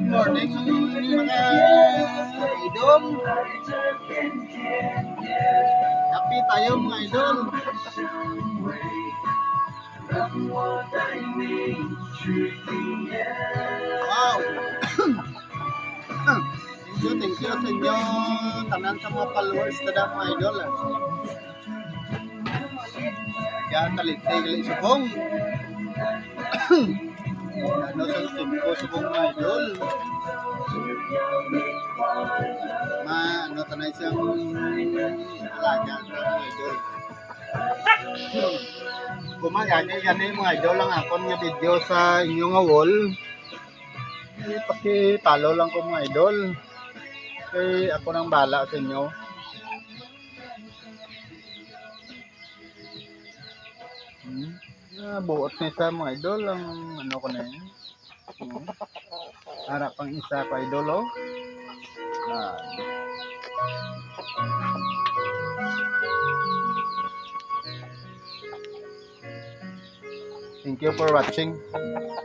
Good morning mga idol. Happy tayo mga idol. Wow. Thank you sa inyo tanan sa mga followers tada mga idol. Kaya talig-talig subong. Ano sa simpo subong mga idol. Ano tanay siyang alaga mga idol. Gani mga idol lang akong nga video sa inyong wall. Paki-follow lang ko mga idol. Kaya ako nang bala sa inyo. Buot na isa mga idol ang ano ko na yun. Harap pang isa pa idol oh. Thank you for watching.